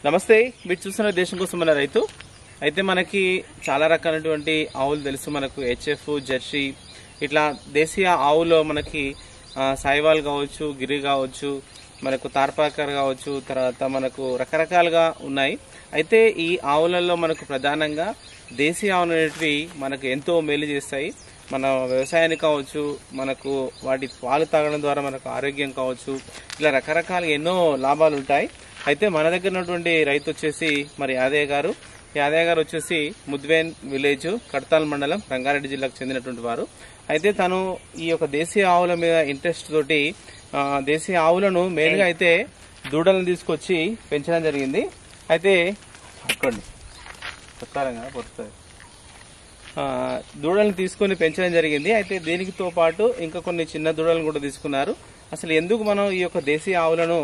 నమస్తే, మీరు చూస్తున్న దేశం కోసం మన రైతు. అయితే మనకి చాలా రకాలైనటువంటి ఆవులు తెలుసు. మనకు హెచ్ఎఫ్, జెర్సీ, ఇట్లా దేశీయ ఆవులో మనకి సాయివాల్ కావచ్చు, గిరి కావచ్చు, మనకు తార్పాకర్ కావచ్చు, తర్వాత మనకు రకరకాలుగా ఉన్నాయి. అయితే ఈ ఆవులలో మనకు ప్రధానంగా దేశీయ ఆవులు అనేటివి మనకు ఎంతో మేలు చేస్తాయి. మన వ్యవసాయానికి కావచ్చు, మనకు వాటి పాలు తాగడం ద్వారా మనకు ఆరోగ్యం కావచ్చు, ఇలా రకరకాలుగా ఎన్నో లాభాలు ఉంటాయి. అయితే మన దగ్గర ఉన్నటువంటి రైతు వచ్చేసి మరి యాదయ్య గారు వచ్చేసి ముద్వేన్ విలేజ్, కడతాల్ మండలం, రంగారెడ్డి జిల్లాకు చెందినటువంటి వారు. అయితే తను ఈ యొక్క దేశీయ ఆవుల మీద ఇంట్రెస్ట్ తోటి దేశీయ ఆవులను మెయిన్గా అయితే దూడలను తీసుకొచ్చి పెంచడం జరిగింది. అయితే దూడలను తీసుకుని పెంచడం జరిగింది. అయితే దీనితో పాటు ఇంకా కొన్ని చిన్న దూడలను కూడా తీసుకున్నారు. అసలు ఎందుకు మనం ఈ యొక్క దేశీయ ఆవులను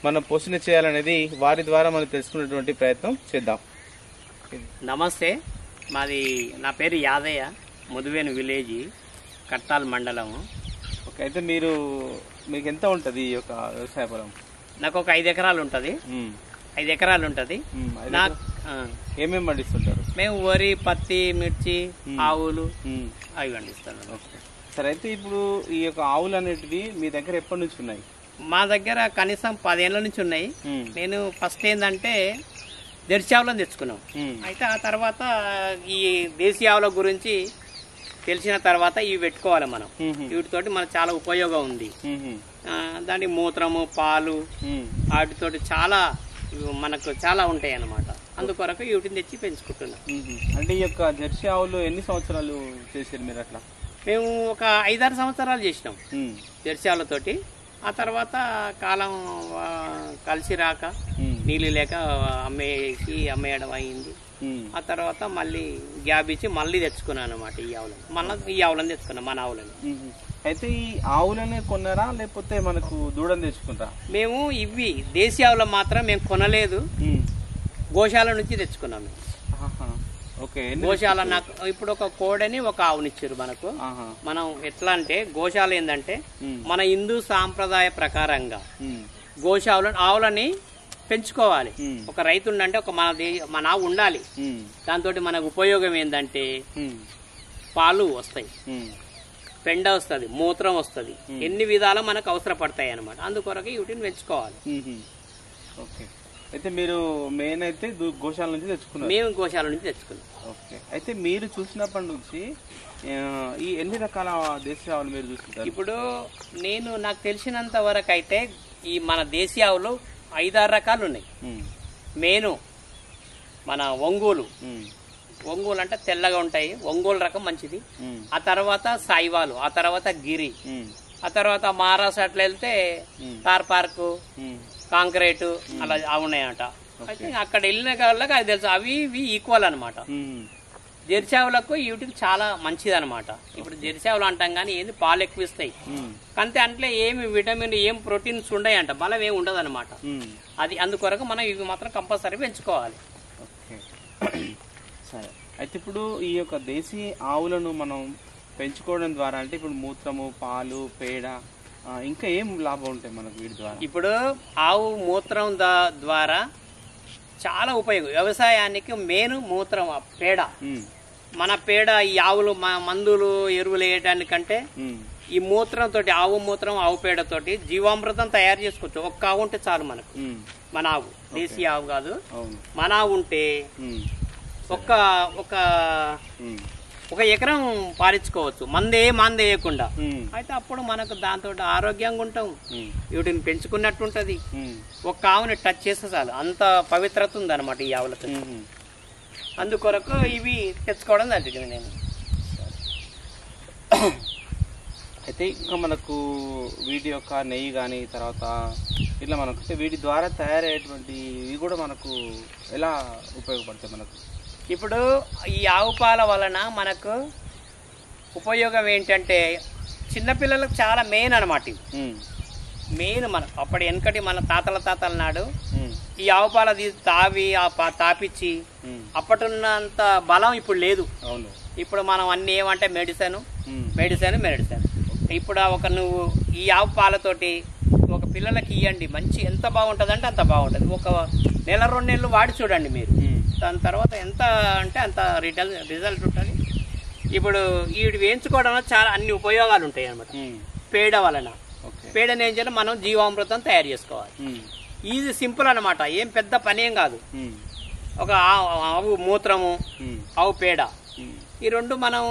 మనం పోషణ చేయాలనేది వారి ద్వారా మనం తెలుసుకునేటువంటి ప్రయత్నం చేద్దాం. నమస్తే, నా పేరు యాదయ్య, ముదువేను విలేజ్, కట్టాల్ మండలం. ఓకే, అయితే మీకు ఎంత ఉంటుంది ఈ యొక్క వ్యవసాయ పొలం? నాకు ఒక 5 ఎకరాలు ఉంటుంది. 5 ఎకరాలు ఉంటుంది. ఏమేమి పండిస్తుంటారు? మేము వరి, పత్తి, మిర్చి, ఆవులు అవి పండిస్తాను. ఓకే, సరే. అయితే ఇప్పుడు ఈ యొక్క ఆవులు అనేటివి మీ దగ్గర ఎప్పటి నుంచి ఉన్నాయి? మా దగ్గర కనీసం 10 ఏళ్ళ నుంచి ఉన్నాయి. నేను ఫస్ట్ ఏంటంటే జెర్సీ ఆవులను తెచ్చుకున్నాం. అయితే ఆ తర్వాత ఈ దేశీయ ఆవుల గురించి తెలిసిన తర్వాత ఇవి పెట్టుకోవాలి మనం. వీటితోటి మనకు చాలా ఉపయోగం ఉంది. దాని మూత్రము, పాలు, వాటితోటి మనకు చాలా ఉంటాయి అన్నమాట. అందుకొరకు వీటిని తెచ్చి పెంచుకుంటున్నాం. అంటే ఈ యొక్క జెర్సీ ఆవులు ఎన్ని సంవత్సరాలు చేశారు మీరు? అట్లా మేము ఒక 5-6 సంవత్సరాలు చేసినాం జెర్సీ ఆవులతోటి. ఆ తర్వాత కాలం కలిసి రాక, నీళ్ళు లేక అమ్మేయడం అయింది. ఆ తర్వాత మళ్ళీ గ్యాప్ ఇచ్చి మళ్ళీ తెచ్చుకున్నాను అనమాట ఈ ఆవులను తెచ్చుకున్నాం, మన ఆవులని. అయితే ఈ ఆవులనే కొన్నారా లేకపోతే మనకు దూడని తెచ్చుకుంటారా? మేము ఇవి దేశీ ఆవులు మాత్రం మేము కొనలేదు, గోశాల నుంచి తెచ్చుకున్నాము. గోశాల నాకు ఇప్పుడు ఒక కోడని ఒక ఆవునిచ్చారు మనకు. మనం ఎట్లా అంటే గోశాల ఏంటంటే మన హిందూ సాంప్రదాయ ప్రకారంగా ఆవులని పెంచుకోవాలి. ఒక రైతు ఉండంటే మన ఆవు ఉండాలి. దాంతో మనకు ఉపయోగం ఏంటంటే పాలు వస్తాయి, పెండ వస్తుంది, మూత్రం వస్తుంది, ఎన్ని విధాలు మనకు అవసరపడతాయి అన్నమాట. అందుకొరకు వీటిని పెంచుకోవాలి. అయితే మీరు మెయిన్ అయితే గోశాల నుంచి తెచ్చుకున్నారు? మేము గోశాల నుంచి తెచ్చుకున్నాం. ఓకే, అయితే మీరు చూసినప్పటి నుంచి ఈ ఎన్ని రకాల దేశీయ ఆవులు మీరు చూసుకుంటారు? ఇప్పుడు నాకు తెలిసినంత వరకు అయితే ఈ మన దేశీయ ఆవులు 5-6 రకాలు ఉన్నాయి. మెయిన్ మన ఒంగోలు అంటే తెల్లగా ఉంటాయి, ఒంగోలు రకం మంచిది. ఆ తర్వాత సాయివాలు, ఆ తర్వాత గిరి, ఆ తర్వాత మహారాష్ట్ర అట్లా వెళ్తే తార్పార్కు, కాంక్రీటు అలా ఉన్నాయట. అయితే అక్కడ వెళ్ళిన వాళ్ళకి అది తెలుసు, అవి ఇవి ఈక్వల్ అనమాట. జెర్సీ ఆవులకు వీటికి చాలా మంచిది అనమాట. ఇప్పుడు జెర్సీ ఆవులు అంటాం కానీ ఏంది పాలు ఎక్కువ ఇస్తాయి, అంతే. అంటే ఏమి విటమిన్, ఏం ప్రోటీన్స్ ఉండయి అంట, బలం ఏమి ఉండదు అనమాట. అది అందుకొరకు మనం ఇవి మాత్రం కంపల్సరీ పెంచుకోవాలి. సరే, అయితే ఇప్పుడు ఈ యొక్క దేశీ ఆవులను మనం పెంచుకోవడం ద్వారా అంటే ఇప్పుడు మూత్రము, పాలు, పేడ, ఇంకా ఏం లాభం ఉంటాయి మనకు వీటి ద్వారా? ఇప్పుడు ఆవు మూత్రం ద్వారా చాలా ఉపయోగం. వ్యవసాయానికి మెయిన్ మూత్రం, పేడ. మన పేడ ఈ ఆవులు మందులు, ఎరువులు వేయడానికంటే ఈ మూత్రంతో, ఆవు మూత్రం, ఆవు పేడతోటి జీవామృతం తయారు చేసుకోవచ్చు. ఒక్క ఆవు ఉంటే చాలు మనకు. మన ఆవు దేశీయ ఆవు కాదు, మన ఆవు ఉంటే ఒక ఎకరం పాలించుకోవచ్చు, మందు వేయకుండా. అయితే అప్పుడు మనకు దాంతో ఆరోగ్యంగా ఉంటాం, వీటిని పెంచుకున్నట్టు ఉంటది. ఒక్క ఆవుని టచ్ చేస్తే చాలు, అంత పవిత్రత ఉంది అనమాట ఈ ఆవులతో. అందుకొరకు ఇవి తెచ్చుకోవడం జరిగింది నేను. అయితే ఇంకా మనకు వీటి యొక్క నెయ్యి కానీ, తర్వాత ఇట్లా మనకు వీటి ద్వారా తయారయ్యేటువంటి ఇవి కూడా మనకు ఎలా ఉపయోగపడతాయి మనకు? ఇప్పుడు ఈ ఆవు పాల వలన మనకు ఉపయోగం ఏంటంటే చిన్నపిల్లలకు చాలా మెయిన్ అనమాట. మెయిన్ అప్పటి వెనకటి మన తాతల నాడు ఈ ఆవు పాల తాపిచ్చి అప్పటిన్నంత బలం ఇప్పుడు లేదు. ఇప్పుడు మనం అన్ని ఏమంటే మెడిసిన్. ఇప్పుడు నువ్వు ఈ ఆవు పాలతోటి ఒక పిల్లలకి ఇవ్వండి, మంచి ఎంత బాగుంటుంది అంటే అంత బాగుంటుంది. ఒక నెల 2 నెలలు వాడి చూడండి మీరు, దాని తర్వాత ఎంత అంటే అంత రిజల్ట్ ఉంటుంది. ఇప్పుడు వీటి వేయించుకోవడం వల్ల చాలా అన్ని ఉపయోగాలు ఉంటాయి అన్నమాట. పేడ వలన, పేడని ఏం చేయాలి, మనం జీవామృతం తయారు చేసుకోవాలి. ఈజీ, సింపుల్ అన్నమాట, ఏం పెద్ద పని ఏం కాదు. ఒక ఆవు మూత్రము, ఆవు పేడ, ఈ రెండు మనం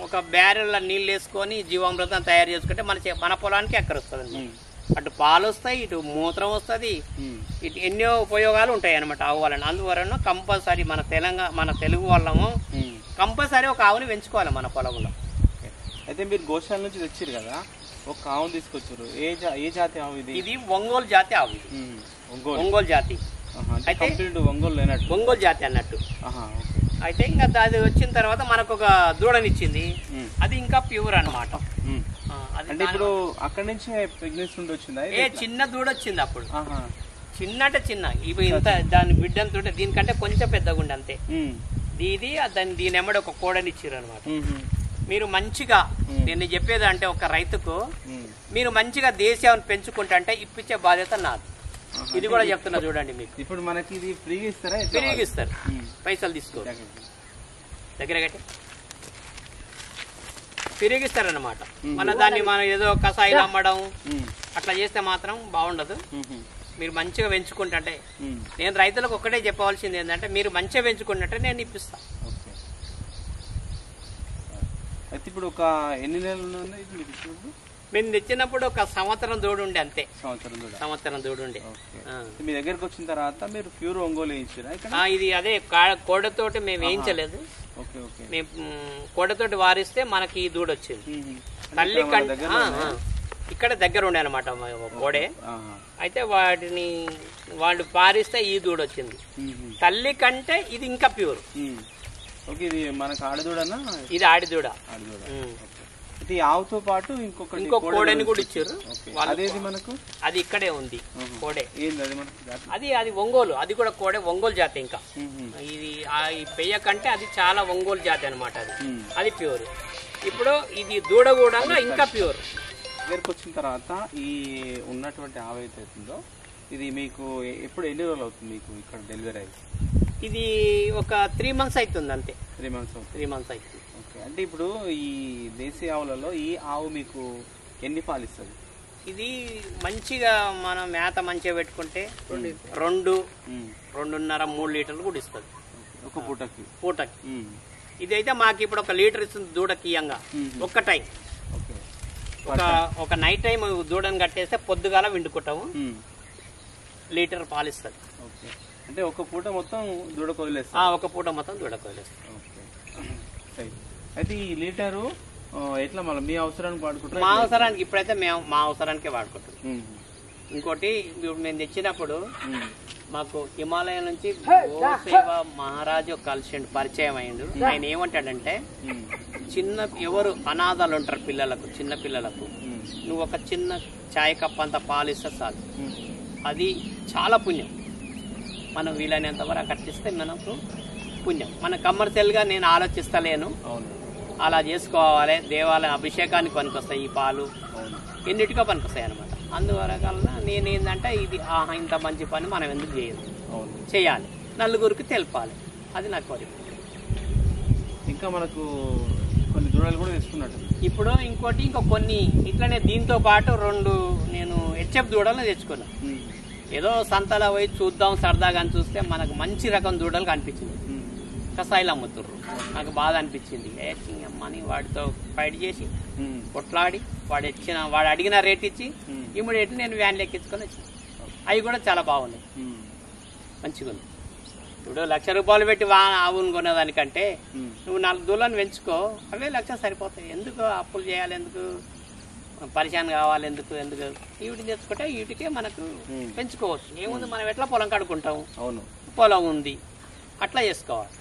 ఒక బ్యారెల్లో నీళ్ళు వేసుకొని జీవామృతం తయారు చేసుకుంటే మన పొలానికి ఎక్కడ వస్తుంది. అటు పాలు వస్తాయి, ఇటు మూత్రం వస్తుంది, ఇటు ఎన్నో ఉపయోగాలు ఉంటాయి అనమాట ఆవు వలన. అందువలన కంపల్సరీ మన తెలుగు వాళ్ళము కంపల్సరీ ఒక ఆవుని పెంచుకోవాలి మన పొలంలో. అయితే మీరు గోశాల నుంచి తెచ్చారు కదా, ఒక ఆవు తీసుకొచ్చారు. ఏ జాతి ఆవు ఇది? ఇది ఒంగోలు జాతి ఆవు. ఒంగోలు జాతి అయితే ఒంగోలు జాతి అన్నట్టు. అయితే ఇంకా అది వచ్చిన తర్వాత మనకు ఒక దూడనిచ్చింది, అది ఇంకా ప్యూర్ అనమాట. అంటే ఇప్పుడు అక్కడి నుంచి ప్రెగ్నెన్సీ నుండి వచ్చిందా? చిన్న దూడ వచ్చింది అప్పుడు, చిన్న అంటే చిన్న, ఇప్పుడు ఇంత దాని బిడ్డంతో దీనికంటే కొంచెం పెద్దగా ఉండే అంతే. ఇది దీని ఎమ్మడి ఒక కోడనిచ్చారు అనమాట. మీరు మంచిగా, నేను చెప్పేది అంటే ఒక రైతుకు మీరు మంచిగా దేశీయాన్ని పెంచుకుంటా అంటే ఇప్పించే బాధ్యత నాది. ఇది కూడా చెప్తున్నా చూడండి మీకు. ఇప్పుడు మనకి ఇది ఫ్రీగా ఇస్తారా? ఫ్రీగా ఇస్తారు, పైసలు తీసుకో దగ్గర కట్టి ఫ్రీగా ఇస్తారన్నమాట. దాన్ని మనం ఏదో కషాయాలు అమ్మడం అట్లా చేస్తే మాత్రం బాగుండదు. మీరు మంచిగా పెంచుకుంటే, నేను రైతులకు ఒక్కటే చెప్పవలసింది ఏంటంటే, మీరు మంచిగా పెంచుకుంటే నేను ఇప్పిస్తా. అయితే ఇప్పుడు ఒక ఎన్ని నెలలు మేము తెచ్చినప్పుడు ఒక సంవత్సరం దూడు ఉండే అంతే. సంవత్సరం దూడు ఉండే. మీ దగ్గరకు వచ్చిన తర్వాత మీరు ప్యూర్ ఒంగోలు వేయించారా? ఇది అదే కోడతోటి మేము వేయించలేదు. మేము కోడతోటి వారిస్తే మనకి ఈ దూడ వచ్చింది. తల్లి కంటే ఇక్కడ దగ్గర ఉండే అనమాట కోడే. అయితే వాళ్ళు పారిస్తే ఈ దూడ వచ్చింది. తల్లి కంటే ఇది ఇంకా ప్యూర్. ఇది మనకు ఆడదూడనా? ఇది ఆడిదూడ. ఆవుతో పాటు ఇంకో కోడని కూడా ఇచ్చారు. మనకు అది ఇక్కడే ఉంది కోడే. అది అది ఒంగోలు, అది కూడా కోడే, ఒంగోలు జాతి. ఇంకా ఇది పెయ్య కంటే అది చాలా ఒంగోలు జాతి అనమాట. అది ప్యూర్. ఇప్పుడు ఇది దూడ కూడా ఇంకా ప్యూర్. దగ్గరకు వచ్చిన తర్వాత ఈ ఉన్నటువంటి ఆవు అయితే అవుతుందో, ఇది మీకు ఎప్పుడు ఎన్ని రోజులు అవుతుంది మీకు ఇక్కడ డెలివరీ అయ్యి? ఇది ఒక 3 months అవుతుంది అంతే. 3 months అవుతుంది. 3 months అవుతుంది. ఓకే. అంటే ఇప్పుడు ఈ దేశీ ఆవులలో ఈ ఆవు మీకు ఎన్ని పాలు ఇస్తుంది? ఇది మంచిగా మనం మేత మంచిగా పెట్టుకుంటే 2.5-3 లీటర్లు కూడా ఇస్తుంది ఒక పూటకి. ఇదైతే మాకు ఇప్పుడు 1 లీటర్ ఇస్తుంది దూడకి ఇయ్యంగా. ఒక్క టైం ఒక నైట్ టైం దూడని కట్టేస్తే పొద్దుగాల విండుకుంటాము, లీటర్ పాలు ఇస్తుంది. అంటే ఒక పూట మొత్తం దూడకు వదిలేస్తాం? ఒక పూట మొత్తం దూడకు వదిలేస్తాం. అయితే ఈ లీటరు ఎట్లా మళ్ళీ మీ అవసరానికి వాడుకుంటాం? మా అవసరానికి ఇప్పుడైతే మేము మా అవసరానికే వాడుకుంటాం. ఇంకోటి ఇప్పుడు మేము తెచ్చినప్పుడు మాకు హిమాలయం నుంచి గోసేవ మహారాజు కలిసి పరిచయం అయ్యిండు. ఆయన ఏమంటాడంటే, ఎవరు అనాథాలు ఉంటారు పిల్లలకు, చిన్న పిల్లలకు నువ్వు ఒక చిన్న చాయ్ కప్ అంత పాలు ఇస్తే చాలు, అది చాలా పుణ్యం. మనం వీలైనంత వరకు కట్టిస్తే మనకు పుణ్యం. మన కమర్షియల్గా నేను ఆలోచిస్తలేను, అలా చేసుకోవాలి. దేవాలయ అభిషేకానికి పనికొస్తాయి ఈ పాలు, ఎన్నిటికో పనికొస్తాయి అనమాట. అందువల్ల నేనేందంటే ఇది ఇంత మంచి పని మనం ఎందుకు చేయాలి, నలుగురికి తెలపాలి, అది నాకు కోరిక. ఇంకా మనకు కొన్ని దూడలు కూడా తెచ్చుకున్నట్టు ఇప్పుడు ఇంకో కొన్ని ఇట్లనే దీంతో పాటు 2 నేను హెచ్ఎఫ్ దూడలను తెచ్చుకున్నా. ఏదో సంతలో పోయి చూద్దాం సరదాగా అని చూస్తే మనకు మంచి రకం దూడలు కనిపించింది. కషాయిలు అమ్ముతుర్రు. నాకు బాధ అనిపించింది. అమ్మని వాడితో ఫైట్ చేసి కొట్లాడి వాడు అడిగిన రేట్ ఇచ్చి ఇమ్మీడియట్ నేను వ్యాన్ ఎక్కించుకొని వచ్చాను. అవి కూడా చాలా బాగున్నాయి, మంచిగా ఉంది. ఇప్పుడు 1,00,000 రూపాయలు పెట్టి ఆవును కొనేదానికంటే నువ్వు 4 దూడలను పెంచుకో, అవే 1,00,000 సరిపోతాయి. ఎందుకు అప్పులు చేయాలి, ఎందుకు పరిశాన్ కావాలి, ఎందుకు వీటిని తెచ్చుకుంటే వీటికే మనకు పెంచుకోవచ్చు. ఏముంది, మనం ఎట్లా పొలం కడుకుంటాం, పొలం ఉంది, అట్లా చేసుకోవాలి.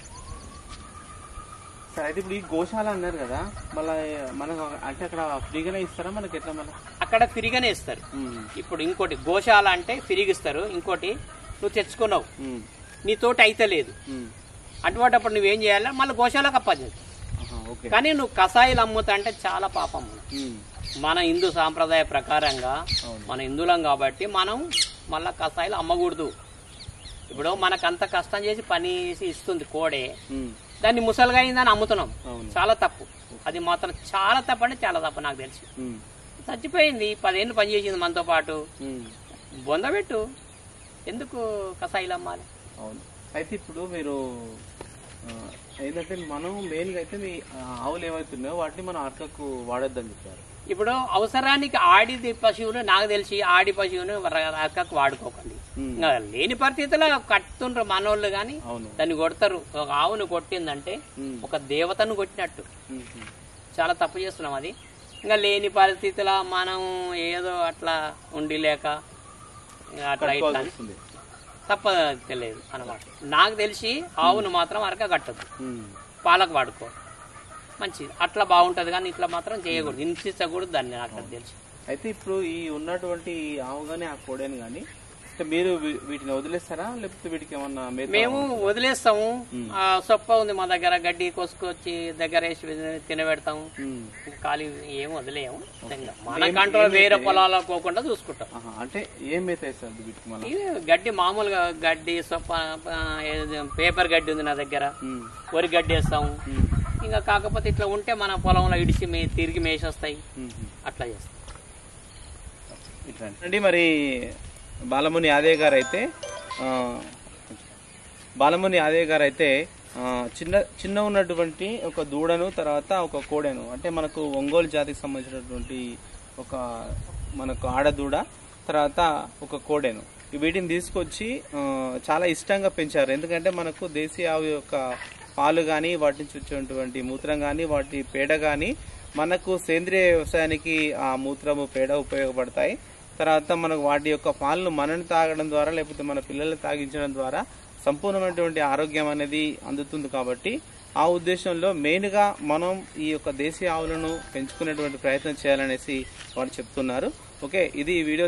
సరే. అయితే ఇప్పుడు ఈ గోశాల అన్నారు కదా, మళ్ళీ మనకు అంటే అక్కడ ఫ్రీగానే ఇస్తారా మనకి? ఎట్లా మళ్ళీ అక్కడ ఫ్రీగానే ఇస్తారు. ఇప్పుడు ఇంకోటి గోశాల అంటే ఫ్రీగా ఇస్తారు. ఇంకోటి నువ్వు తెచ్చుకున్నావు, నీతోటి అయితే లేదు, అటువంటిప్పుడు నువ్వేం చేయాలి, మళ్ళీ గోశాలకు అప్పచెప్పు. కానీ నువ్వు కషాయిలు అమ్ముతా అంటే చాలా పాపం. మన హిందూ సాంప్రదాయ ప్రకారంగా మన హిందువులం కాబట్టి మనం మళ్ళా కషాయాలు అమ్మకూడదు. ఇప్పుడు మనకంత కష్టం చేసి పని చేసి ఇస్తుంది కోడే, దాన్ని ముసలిగా అయిందని అమ్ముతున్నాం. చాలా తప్పు. అది మాత్రం చాలా తప్పు, అంటే చాలా తప్పు. నాకు తెలిసి చచ్చిపోయింది, 10 ఏళ్ళు పనిచేసింది మనతో పాటు. బొందబెట్టు, ఎందుకు కషాయాలు అమ్మాలి? అవును. అయితే ఇప్పుడు మీరు ఏంటంటే మనం మెయిన్గా అయితే మీ ఆవులు ఏమవుతున్నాయో వాటిని మనం అర్కకు వాడొద్దని చెప్పారు. ఇప్పుడు అవసరానికి ఆడి పశువులు, నాకు తెలిసి ఆడి పశువును అర్కకు వాడుకోకండి. ఇంకా లేని పరిస్థితిలో కట్టుతుండ్రు మనోళ్ళు, గాని దాన్ని కొడతారు. ఒక ఆవును కొట్టిందంటే ఒక దేవతను కొట్టినట్టు. చాలా తప్పు చేస్తున్నాం అది. ఇంకా లేని పరిస్థితిలో మనం ఏదో అట్లా ఉండి లేక అట్లా ఇట్లా తప్పలేదు అనమాట. నాకు తెలిసి ఆవును మాత్రం అరక కట్టదు, పాలకు వాడుకో మంచిది, అట్లా బాగుంటది. కానీ ఇట్లా మాత్రం చేయకూడదు, హింసించకూడదు దాన్ని, నాకు తెలిసి. అయితే ఇప్పుడు ఈ ఉన్నటువంటి ఆవు గానీ ఆ కోడని గానీ మీరు వీటిని వదిలేస్తారా, లేకపోతే వీటికి ఏమన్నా? మేము వదిలేస్తాము. సొప్ప ఉంది మా దగ్గర, గడ్డి కోసుకొచ్చి దగ్గర వేసి తినబెడతాము. ఖాళీ ఏం వదిలేము. మన కంట్రోల్ వేరే పొలాలకు పోకుండా చూసుకుంటాం. అంటే ఏం మేత వేస్తారు వీటికి? గడ్డి మామూలుగా గడ్డి, సొప్ప, పేపర్ గడ్డి ఉంది నా దగ్గర, వరి గడ్డి వేస్తాము. ఇంకా కాకపోతే ఇట్లా ఉంటే మన పొలంలో ఇడిచి తిరిగి మేసేస్తాయి, అట్లా చేస్తాం. ఇట్లా మరి బాలముని యాదయ్య గారు అయితే చిన్న ఉన్నటువంటి ఒక దూడను, తర్వాత ఒక కోడెను, అంటే మనకు ఒంగోలు జాతికి సంబంధించినటువంటి ఒక మనకు ఆడదూడ, తర్వాత ఒక కోడెను, వీటిని తీసుకొచ్చి చాలా ఇష్టంగా పెంచారు. ఎందుకంటే మనకు దేశీయ ఆవు యొక్క పాలు కానీ, వాటి నుంచి వచ్చేటువంటి మూత్రం కానీ, వాటి పేడ కానీ మనకు సేంద్రియ వ్యవసాయానికి ఆ మూత్రము, పేడ ఉపయోగపడతాయి. తర్వాత మనకు వాటి యొక్క పాలను మనని తాగడం ద్వారా, లేకపోతే మన పిల్లల్ని తాగించడం ద్వారా సంపూర్ణమైనటువంటి ఆరోగ్యం అనేది అందుతుంది. కాబట్టి ఆ ఉద్దేశంలో మెయిన్గా మనం ఈ యొక్క దేశీయ ఆవులను పెంచుకునేటువంటి ప్రయత్నం చేయాలనేసి వారు చెప్తున్నారు. ఓకే, ఇది ఈ వీడియో